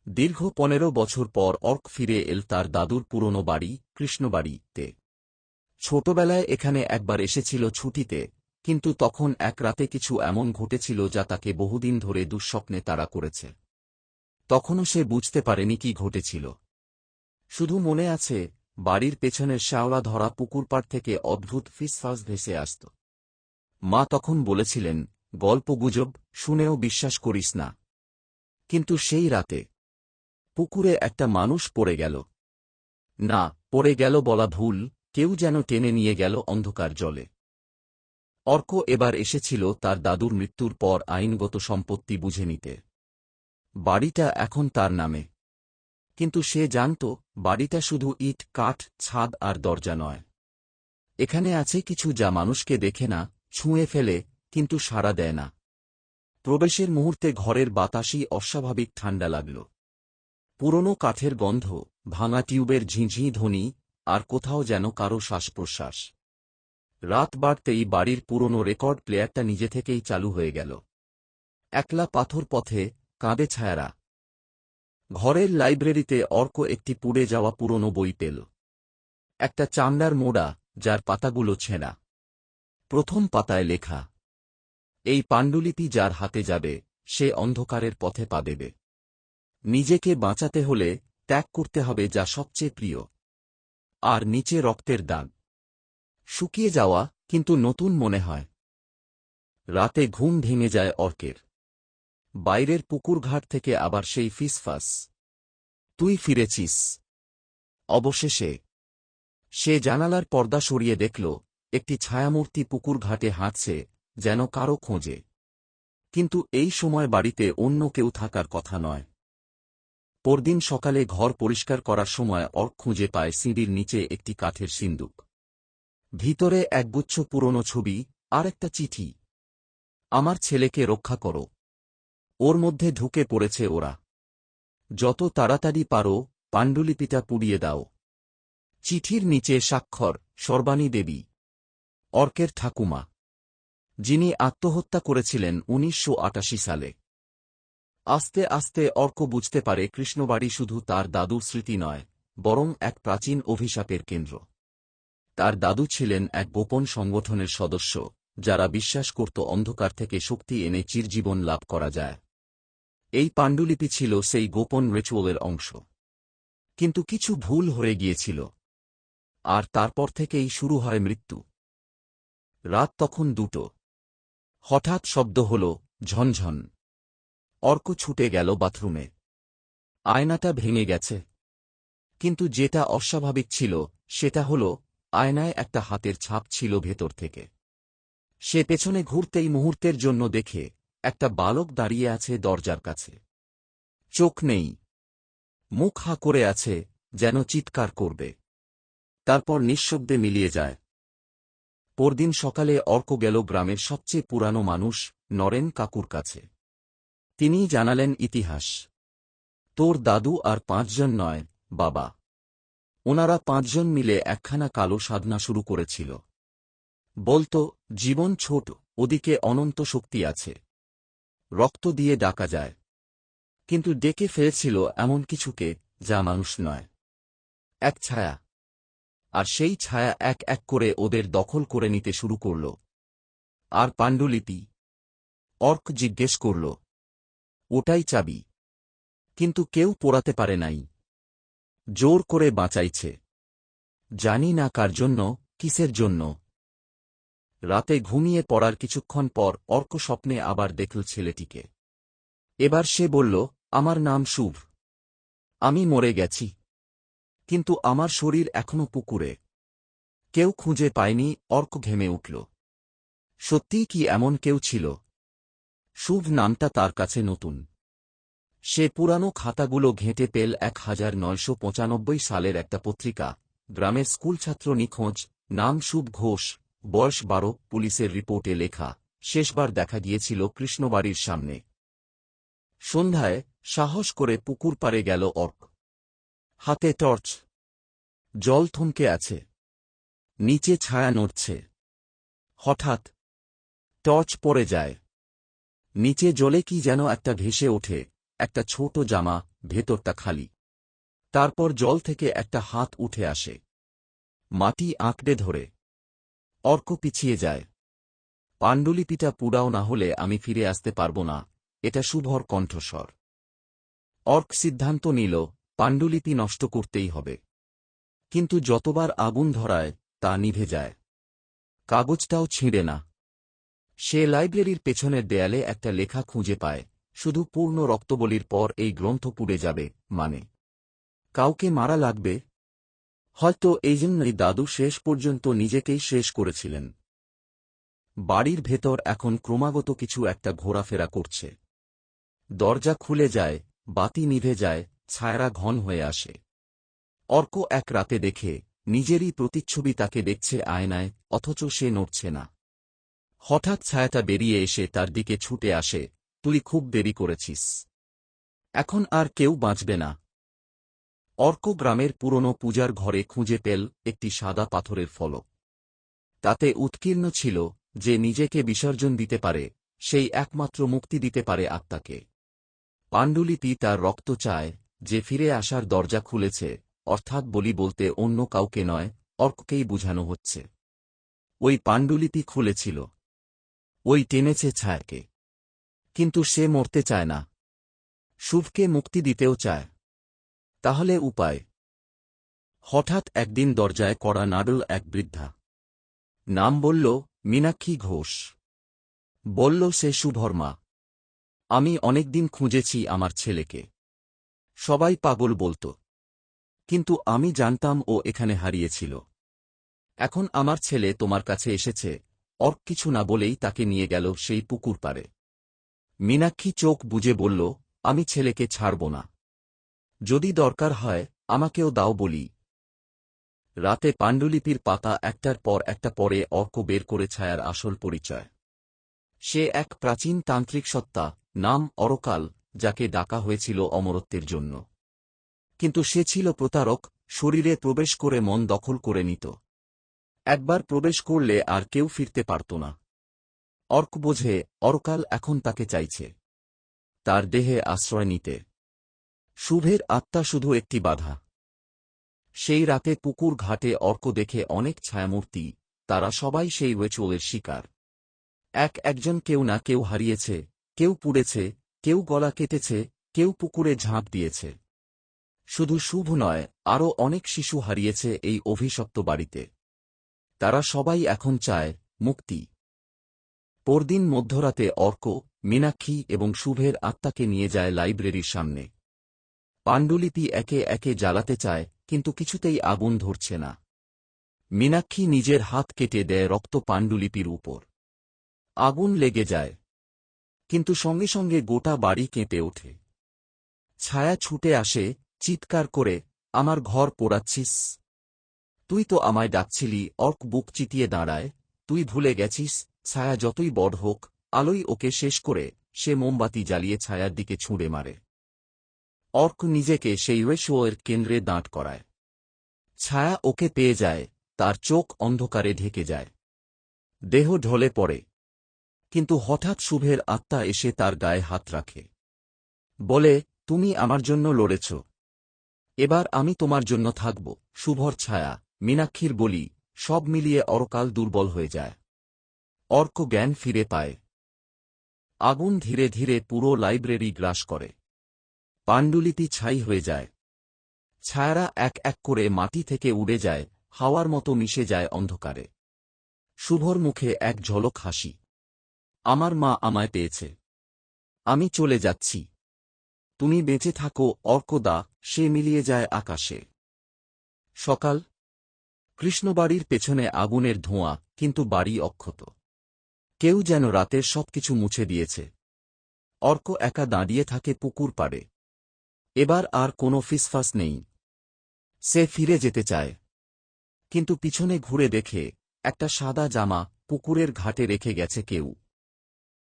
দীর্ঘ ১৫ বছর পর অর্ক ফিরে এল তার দাদুর পুরনো বাড়ি কৃষ্ণবাড়িতে। ছোটবেলায় এখানে একবার এসেছিল ছুটিতে, কিন্তু তখন এক রাতে কিছু এমন ঘটেছিল যা তাকে বহুদিন ধরে দুঃস্বপ্নে তাড়া করেছে। তখনও সে বুঝতে পারেনি কি ঘটেছিল। শুধু মনে আছে, বাড়ির পেছনের শ্যাওলা ধরা পুকুরপাড় থেকে অদ্ভুত ফিসফাস ভেসে আসত। মা তখন বলেছিলেন, গল্পগুজব শুনেও বিশ্বাস করিস না। কিন্তু সেই রাতে পুকুরে একটা মানুষ পড়ে গেল। না, পড়ে গেল বলা ভুল, কেউ যেন টেনে নিয়ে গেল অন্ধকার জলে। অর্ক এবার এসেছিল তার দাদুর মৃত্যুর পর আইনগত সম্পত্তি বুঝে নিতে। বাড়িটা এখন তার নামে। কিন্তু সে জানত, বাড়িটা শুধু ইট কাঠ ছাদ আর দরজা নয়। এখানে আছে কিছু যা মানুষকে দেখে না, ছুঁয়ে ফেলে, কিন্তু সাড়া দেয় না। প্রবেশের মুহূর্তে ঘরের বাতাসই অস্বাভাবিক ঠান্ডা লাগল। পুরনো কাঠের গন্ধ, ভাঙা টিউবের ঝিঁঝি ধ্বনি, আর কোথাও যেন কারো শ্বাসপ্রশ্বাস। রাত বাড়তেই বাড়ির পুরনো রেকর্ড প্লেয়ারটা নিজে থেকেই চালু হয়ে গেল। একলা পাথর পথে কাঁদে ছায়ারা। ঘরের লাইব্রেরিতে অর্ক একটি পুড়ে যাওয়া পুরনো বই পেল। একটা চামড়ার মোড়া, যার পাতাগুলো ছেঁড়া। প্রথম পাতায় লেখা, এই পাণ্ডুলিপি যার হাতে যাবে, সে অন্ধকারের পথে পা দেবে। নিজেকে বাঁচাতে হলে ত্যাগ করতে হবে যা সবচেয়ে প্রিয়। আর নিচে রক্তের দাগ, শুকিয়ে যাওয়া, কিন্তু নতুন মনে হয়। রাতে ঘুম ভেঙে যায় অর্কের। বাইরের পুকুরঘাট থেকে আবার সেই ফিসফাস। তুই ফিরেছিস। অবশেষে সে জানালার পর্দা সরিয়ে দেখল, একটি ছায়ামূর্তি পুকুরঘাটে হাঁটছে, যেন কারো খোঁজে। কিন্তু এই সময় বাড়িতে অন্য কেউ থাকার কথা নয়। পরদিন সকালে ঘর পরিষ্কার করার সময় অর্ক খুঁজে পায় সিঁড়ির নিচে একটি কাঠের সিন্দুক। ভিতরে একগুচ্ছ পুরনো ছবি আর একটা চিঠি। আমার ছেলেকে রক্ষা করো। ওর মধ্যে ঢুকে পড়েছে ওরা। যত তাড়াতাড়ি পারো পাণ্ডুলিপিটা পুড়িয়ে দাও। চিঠির নিচে স্বাক্ষর, সর্বাণী দেবী, অর্কের ঠাকুমা, যিনি আত্মহত্যা করেছিলেন ১৯৮৮ সালে। আস্তে আস্তে অর্ক বুঝতে পারে কৃষ্ণবাড়ি শুধু তার দাদুর স্মৃতি নয়, বরং এক প্রাচীন অভিশাপের কেন্দ্র। তার দাদু ছিলেন এক গোপন সংগঠনের সদস্য, যারা বিশ্বাস করত অন্ধকার থেকে শক্তি এনে চিরজীবন লাভ করা যায়। এই পাণ্ডুলিপি ছিল সেই গোপন রিচুয়ালের অংশ। কিন্তু কিছু ভুল হয়ে গিয়েছিল। আর তারপর থেকেই শুরু হয় মৃত্যু। রাত তখন ২টো। হঠাৎ শব্দ হল, ঝনঝন। অর্ক ছুটে গেল বাথরুমে। আয়নাটা ভেঙে গেছে। কিন্তু যেটা অস্বাভাবিক ছিল, সেটা হল, আয়নায় একটা হাতের ছাপ ছিল ভেতর থেকে। সে পেছনে ঘুরতেই মুহূর্তের জন্য দেখে, একটা বালক দাঁড়িয়ে আছে দরজার কাছে। চোখ নেই, মুখ হাঁ করে আছে, যেন চিৎকার করবে। তারপর নিঃশব্দে মিলিয়ে যায়। পরদিন সকালে অর্ক গেল গ্রামের সবচেয়ে পুরানো মানুষ, নরেন কাকুর কাছে। তিনিই জানালেন ইতিহাস। তোর দাদু আর ৫ জন নয়, বাবা। ওনারা ৫ জন মিলে একখানা কালো সাধনা শুরু করেছিল। বলতো, জীবন ছোট, ওদিকে অনন্ত শক্তি আছে। রক্ত দিয়ে ডাকা যায়। কিন্তু ডেকে ফেলেছিল এমন কিছুকে, যা মানুষ নয়। এক ছায়া। আর সেই ছায়া এক এক করে ওদের দখল করে নিতে শুরু করল। আর পাণ্ডুলিপি? অর্ক জিজ্ঞেস করল। ওটাই চাবি। কিন্তু কেউ পোড়াতে পারে নাই। জোর করে বাঁচাইছে। জানি না কার জন্য, কিসের জন্য। রাতে ঘুমিয়ে পড়ার কিছুক্ষণ পর অর্ক স্বপ্নে আবার দেখল ছেলেটিকে। এবার সে বলল, আমার নাম শুভ। আমি মরে গেছি। কিন্তু আমার শরীর এখনো পুকুরে। কেউ খুঁজে পায়নি। অর্ক ঘেমে উঠল। সত্যিই কি এমন কেউ ছিল? শুভ নামটা তার কাছে নতুন। সে পুরানো খাতাগুলো ঘেঁটে পেল ১৯৯৫ সালের একটা পত্রিকা। গ্রামের স্কুলছাত্র নিখোঁজ, নাম শুভ ঘোষ, বয়স ১২, পুলিশের রিপোর্টে লেখা, শেষবার দেখা গিয়েছিল কৃষ্ণবাড়ির সামনে। সন্ধ্যায় সাহস করে পুকুর পাড়ে গেল অর্ক। হাতে টর্চ। জল থমকে আছে। নিচে ছায়া নড়ছে। হঠাৎ টর্চ পড়ে যায়। নিচে জলে কি যেন একটা ভেসে ওঠে, একটা ছোট জামা, ভেতরটা খালি। তারপর জল থেকে একটা হাত উঠে আসে, মাটি আঁকড়ে ধরে। অর্ক পিছিয়ে যায়। পাণ্ডুলিপিটা পুরাও না হলে আমি ফিরে আসতে পারব না, এটা শুভর কণ্ঠস্বর। অর্ক সিদ্ধান্ত নিল, পাণ্ডুলিপি নষ্ট করতেই হবে। কিন্তু যতবার আগুন ধরায় তা নিভে যায়, কাগজটাও ছিঁড়ে না। সে লাইব্রেরির পেছনের দেয়ালে একটা লেখা খুঁজে পায়, শুধু পূর্ণ রক্তবলির পর এই গ্রন্থ পুড়ে যাবে, মানে কাউকে মারা লাগবে। হয়তো এই জন্যই দাদু শেষ পর্যন্ত নিজেকেই শেষ করেছিলেন। বাড়ির ভেতর এখন ক্রমাগত কিছু একটা ঘোরাফেরা করছে। দরজা খুলে যায়, বাতি নিভে যায়, ছায়ারা ঘন হয়ে আসে। অর্ক এক রাতে দেখে নিজেরই প্রতিচ্ছবি তাকে দেখছে আয়নায়, অথচ সে নড়ছে না। হঠাৎ ছায়াটা বেরিয়ে এসে তার দিকে ছুটে আসে, তুই খুব দেরি করেছিস, এখন আর কেউ বাঁচবে না। অর্ক গ্রামের পুরনো পূজার ঘরে খুঁজে পেল একটি সাদা পাথরের ফলক। তাতে উৎকীর্ণ ছিল, যে নিজেকে বিসর্জন দিতে পারে সেই একমাত্র মুক্তি দিতে পারে আত্মাকে। পাণ্ডুলিপি তার রক্ত চায়, যে ফিরে আসার দরজা খুলেছে, অর্থাৎ বলি বলতে অন্য কাউকে নয়, অর্ককেই বুঝানো হচ্ছে। ওই পাণ্ডুলিপি খুলেছিল, ওই টেনেছে ছায়াকে। কিন্তু সে মরতে চায় না, শুভকে মুক্তি দিতেও চায়। তাহলে উপায়? হঠাৎ একদিন দরজায় কড়া নাড়ল এক বৃদ্ধা। নাম বলল মীনাক্ষী ঘোষ। বলল সে শুভর মা। আমি অনেকদিন খুঁজেছি আমার ছেলেকে, সবাই পাগল বলত, কিন্তু আমি জানতাম ও এখানে হারিয়েছিল। এখন আমার ছেলে তোমার কাছে এসেছে। অর্ক কিছু না বলেই তাকে নিয়ে গেল সেই পুকুর পাড়ে। মীনাক্ষী চোখ বুজে বলল, আমি ছেলেকে ছাড়ব না, যদি দরকার হয় আমাকেও দাও বলি। রাতে পাণ্ডুলিপির পাতা একটার পর একটা পড়ে অর্ক বের করে ছায়ার আসল পরিচয়। সে এক প্রাচীন তান্ত্রিক সত্তা, নাম অরকাল, যাকে ডাকা হয়েছিল অমরত্বের জন্য। কিন্তু সে ছিল প্রতারক, শরীরে প্রবেশ করে মন দখল করে নিত। একবার প্রবেশ করলে আর কেউ ফিরতে পারত না। অর্ক বোঝে অরকাল এখন তাকে চাইছে, তার দেহে আশ্রয় নিতে। শুভের আত্মা শুধু একটি বাধা। সেই রাতে পুকুর ঘাটে অর্ক দেখে অনেক ছায়ামূর্তি, তারা সবাই সেই রিচুয়ালের শিকার। একজন কেউ না কেউ হারিয়েছে, কেউ পুড়েছে, কেউ গলা কেটেছে, কেউ পুকুরে ঝাঁপ দিয়েছে। শুধু শুভ নয়, আরও অনেক শিশু হারিয়েছে এই অভিশপ্ত বাড়িতে। তারা সবাই এখন চায় মুক্তি। পরদিন মধ্যরাতে অর্ক, মীনাক্ষী এবং শুভের আত্মাকে নিয়ে যায় লাইব্রেরির সামনে। পাণ্ডুলিপি একে একে জ্বালাতে চায়, কিন্তু কিছুতেই আগুন ধরছে না। মীনাক্ষী নিজের হাত কেটে দেয় রক্ত পাণ্ডুলিপির উপর। আগুন লেগে যায়, কিন্তু সঙ্গে সঙ্গে গোটা বাড়ি কেঁপে ওঠে। ছায়া ছুটে আসে, চিৎকার করে, আমার ঘর পোড়াচ্ছিস? তুই তো আমায় ডাকছিলি। অর্ক বুক চিতিয়ে দাঁড়ায়, তুই ভুলে গেছিস, ছায়া যতই বড় হোক, আলোই ওকে শেষ করে। সে মোমবাতি জ্বালিয়ে ছায়ার দিকে ছুঁড়ে মারে। অর্ক নিজেকে সেই রিচুয়ালের কেন্দ্রে দাঁড় করায়। ছায়া ওকে পেয়ে যায়, তার চোখ অন্ধকারে ঢেকে যায়, দেহ ঢলে পড়ে। কিন্তু হঠাৎ শুভের আত্মা এসে তার গায়ে হাত রাখে, বলে, তুমি আমার জন্য লড়েছ, এবার আমি তোমার জন্য থাকব। শুভর ছায়া, মীনাক্ষীর বলি, সব মিলিয়ে অরকাল দুর্বল হয়ে যায়। অর্ক জ্ঞান ফিরে পায়। আগুন ধীরে ধীরে পুরো লাইব্রেরি গ্রাস করে। পাণ্ডুলিপি ছাই হয়ে যায়। ছায়ারা এক এক করে মাটি থেকে উড়ে যায়, হাওয়ার মতো মিশে যায় অন্ধকারে। শুভর মুখে এক ঝলক হাসি, আমার মা আমায় পেয়েছে, আমি চলে যাচ্ছি, তুমি বেঁচে থাকো অর্কদা। সে মিলিয়ে যায় আকাশে। সকাল। কৃষ্ণবাড়ির পেছনে আগুনের ধোঁয়া, কিন্তু বাড়ি অক্ষত। কেউ যেন রাতের সবকিছু মুছে দিয়েছে। অর্ক একা দাঁড়িয়ে থাকে পুকুর পাড়ে। এবার আর কোনো ফিসফাস নেই। সে ফিরে যেতে চায়, কিন্তু পিছনে ঘুরে দেখে একটা সাদা জামা পুকুরের ঘাটে রেখে গেছে কেউ।